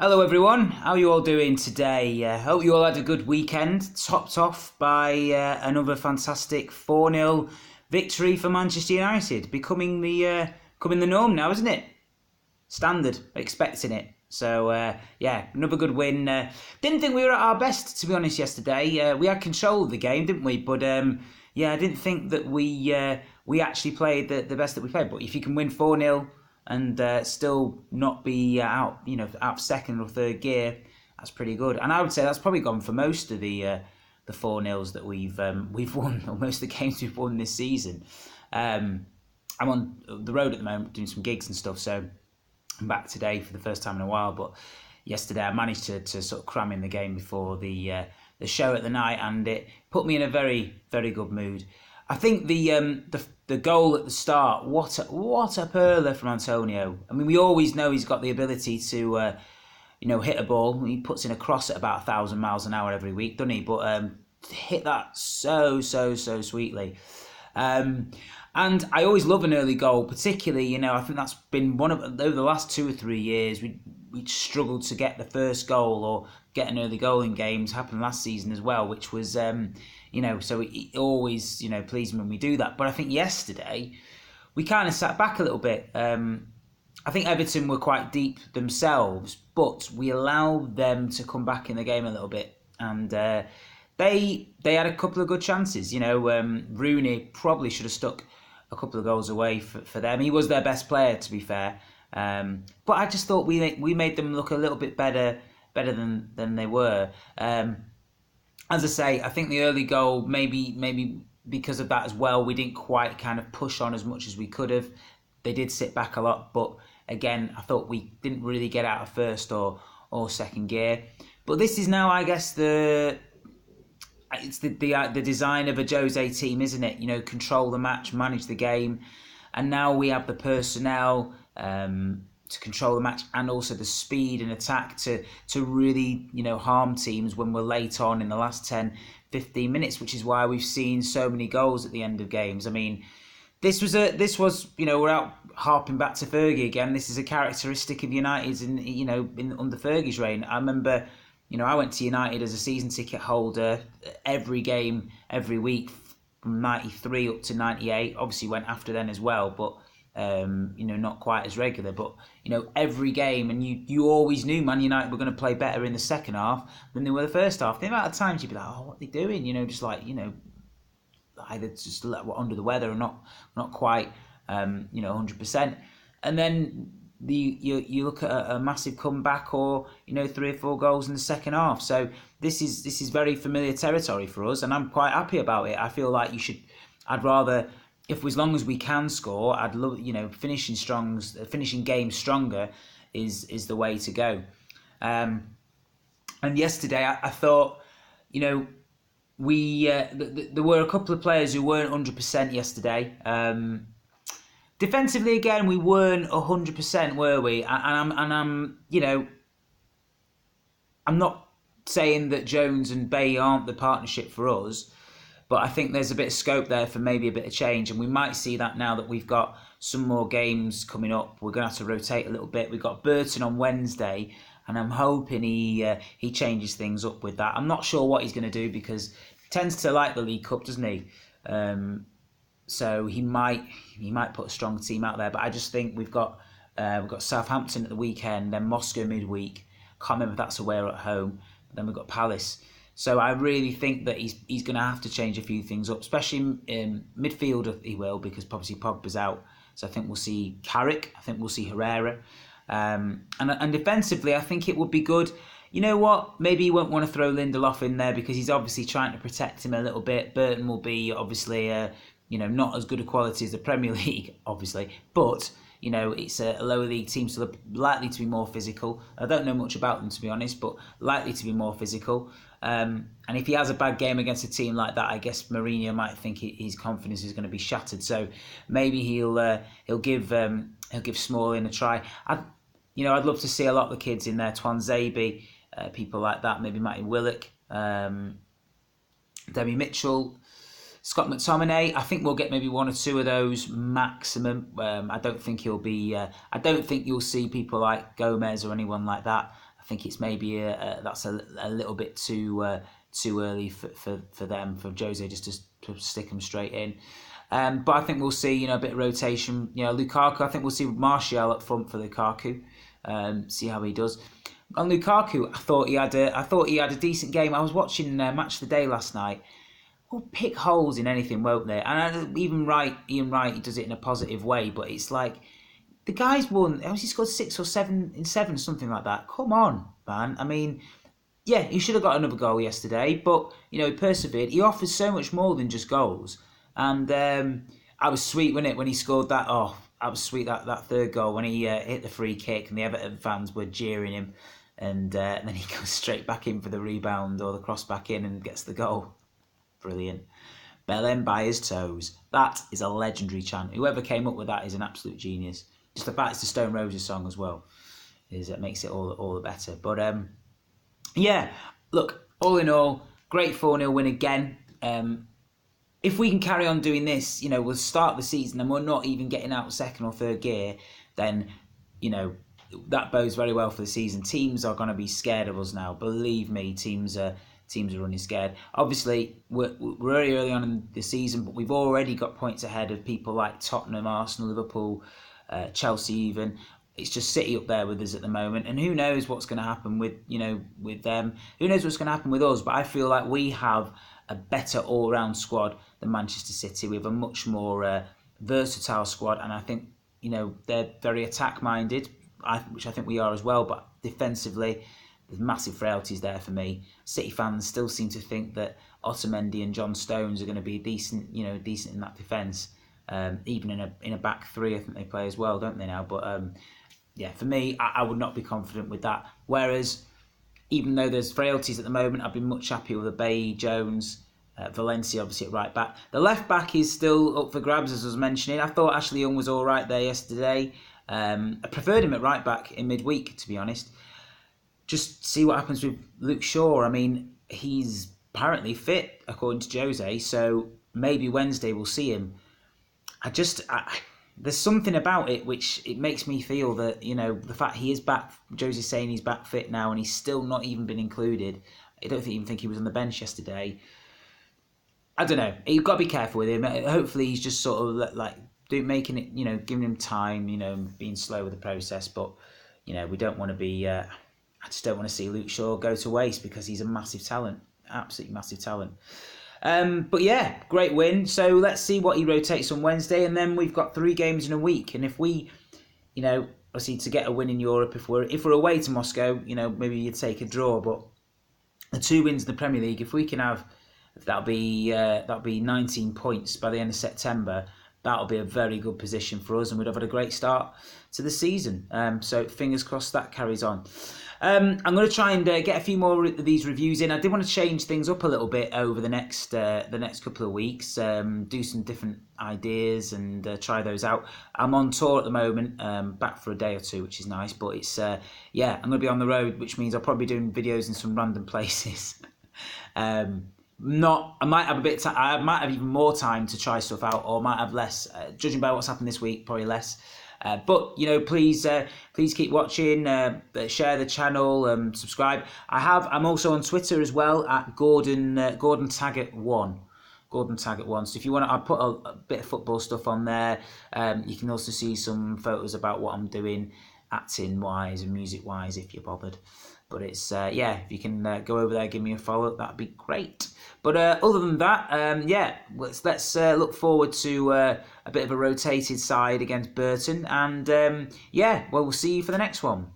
Hello everyone, how are you all doing today? Hope you all had a good weekend, topped off by another fantastic 4-0 victory for Manchester United, becoming the norm now, isn't it? Standard, expecting it. So another good win. Didn't think we were at our best, to be honest, yesterday. We had control of the game, didn't we? But I didn't think that we actually played the best that we played. But if you can win 4-0 and still not be out of second or third gear, that's pretty good. And I would say that's probably gone for most of the 4-0s that we've won, or most of the games we've won this season. I'm on the road at the moment doing some gigs and stuff, so I'm back today for the first time in a while. But yesterday I managed to sort of cram in the game before the show at the night, and it put me in a very, very good mood. I think the goal at the start, what a perler from Antonio. I mean, we always know he's got the ability to hit a ball. He puts in a cross at about 1,000 miles an hour every week, doesn't he? But hit that so sweetly. And I always love an early goal, particularly, I think that's been over the last 2 or 3 years, we struggled to get the first goal or get an early goal in games. Happened last season as well, which was, so it always, pleased me when we do that. But I think yesterday, we kind of sat back a little bit. I think Everton were quite deep themselves, but we allowed them to come back in the game a little bit. And they had a couple of good chances. Rooney probably should have stuck a couple of goals away for them. He was their best player, to be fair. But I just thought we made them look a little bit better than they were. As I say, I think the early goal, maybe because of that as well, we didn't quite kind of push on as much as we could have. They did sit back a lot, but again, I thought we didn't really get out of first or second gear. But this is now, I guess, the design of a Jose team, isn't it? Control the match, manage the game, and now we have the personnel to control the match, and also the speed and attack to really harm teams when we're late on in the last 10-15 minutes, which is why we've seen so many goals at the end of games. I mean, this was we're out harping back to Fergie again. This is a characteristic of United's under Fergie's reign. I remember, I went to United as a season ticket holder every game, every week from 93 up to 98. Obviously went after then as well, but not quite as regular. But, every game, and you always knew Man United were going to play better in the second half than they were the first half. The amount of times you'd be like, oh, what are they doing? Either just under the weather or not quite, 100%. And then you look at a massive comeback, or 3 or 4 goals in the second half. So this is very familiar territory for us, and I'm quite happy about it. I feel like I'd rather, if as long as we can score, I'd love finishing games stronger is the way to go. And yesterday I thought there were a couple of players who weren't 100% yesterday. Defensively, again, we weren't 100%, were we? And I'm not saying that Jones and Bay aren't the partnership for us, but I think there's a bit of scope there for maybe a bit of change, and we might see that now that we've got some more games coming up. We're going to have to rotate a little bit. We've got Burton on Wednesday, and I'm hoping he changes things up with that. I'm not sure what he's going to do, because he tends to like the League Cup, doesn't he? So he might put a strong team out there. But I just think we've got Southampton at the weekend, then Moscow midweek. Can't remember if that's away or at home. But then we've got Palace. So I really think that he's going to have to change a few things up, especially in midfield. He will, because obviously Pogba's out. So I think we'll see Carrick. I think we'll see Herrera. And defensively, I think it would be good. You know what? Maybe he won't want to throw Lindelof in there, because he's obviously trying to protect him a little bit. Burton will be obviously not as good a quality as the Premier League, obviously, but it's a lower league team, so they're likely to be more physical. I don't know much about them, to be honest, but likely to be more physical. And if he has a bad game against a team like that, I guess Mourinho might think his confidence is going to be shattered. So maybe he'll give Smalling a try. I'd love to see a lot of the kids in there, Twanzebe, people like that. Maybe Matty Willock, Demi Mitchell, Scott McTominay. I think we'll get maybe 1 or 2 of those maximum. I don't think you'll see people like Gomez or anyone like that. I think it's maybe that's a little bit too early for them, for Jose just to stick them straight in. But I think we'll see, a bit of rotation. Lukaku, I think we'll see Martial up front for Lukaku. See how he does. On Lukaku, I thought he had a decent game. I was watching Match of the Day last night. Will pick holes in anything, won't they? And Ian Wright, he does it in a positive way, but it's like the guy's won. He scored 6 or 7 in 7, something like that. Come on, man. I mean, yeah, he should have got another goal yesterday, but he persevered. He offers so much more than just goals, and I was sweet, wasn't it, when he scored that? Oh, I was sweet that third goal when he hit the free kick, and the Everton fans were jeering him, and then he goes straight back in for the rebound or the cross back in and gets the goal. Brilliant. Bellem by his toes. That is a legendary chant. Whoever came up with that is an absolute genius. Just the fact it's the Stone Roses song as well it makes it all the better. But yeah, look, all in all, great 4-0 win again. If we can carry on doing this, we'll start the season and we're not even getting out second or third gear, then that bodes very well for the season. Teams are going to be scared of us now. Believe me, teams are running scared. Obviously, we're very early on in the season, but we've already got points ahead of people like Tottenham, Arsenal, Liverpool, Chelsea even. It's just City up there with us at the moment. And who knows what's going to happen with them. Who knows what's going to happen with us. But I feel like we have a better all-round squad than Manchester City. We have a much more versatile squad. And I think, they're very attack-minded, which I think we are as well. But defensively, there's massive frailties there for me. City fans still seem to think that Otamendi and John Stones are going to be decent in that defence. Even in a back three, I think they play as well, don't they now? But yeah, for me, I would not be confident with that. Whereas, even though there's frailties at the moment, I've been much happier with Abayi, Jones, Valencia obviously at right back. The left back is still up for grabs, as I was mentioning. I thought Ashley Young was all right there yesterday. I preferred him at right back in midweek, to be honest. Just see what happens with Luke Shaw. I mean, he's apparently fit, according to Jose, so maybe Wednesday we'll see him. There's something about it which it makes me feel that, the fact he is back, Jose's saying he's back fit now and he's still not even been included. I don't even think he was on the bench yesterday. I don't know. You've got to be careful with him. Hopefully he's just sort of making it, giving him time, being slow with the process. But, we don't want to be... I just don't want to see Luke Shaw go to waste because he's a massive talent. Absolutely massive talent. But yeah, great win. So let's see what he rotates on Wednesday. And then we've got 3 games in a week. And if we, obviously to get a win in Europe, if we're away to Moscow, maybe you'd take a draw. But the 2 wins in the Premier League, if we can have, that'll be 19 points by the end of September. That'll be a very good position for us, and we'd have had a great start to the season. So fingers crossed that carries on. I'm going to try and get a few more of these reviews in. I did want to change things up a little bit over the next couple of weeks, do some different ideas and try those out. I'm on tour at the moment, back for a day or 2, which is nice. But it's I'm going to be on the road, which means I'll probably be doing videos in some random places. I might have I might have even more time to try stuff out, or might have less. Judging by what's happened this week, probably less. But please keep watching, share the channel, subscribe. I'm also on Twitter as well at Gordon Taggart 1. Gordon Taggart 1. So if you want to, I put a bit of football stuff on there. You can also see some photos about what I'm doing, acting wise and music wise, if you're bothered. But it's if you can go over there, give me a follow, that'd be great. But other than that, let's look forward to a bit of a rotated side against Burton, and we'll see you for the next one.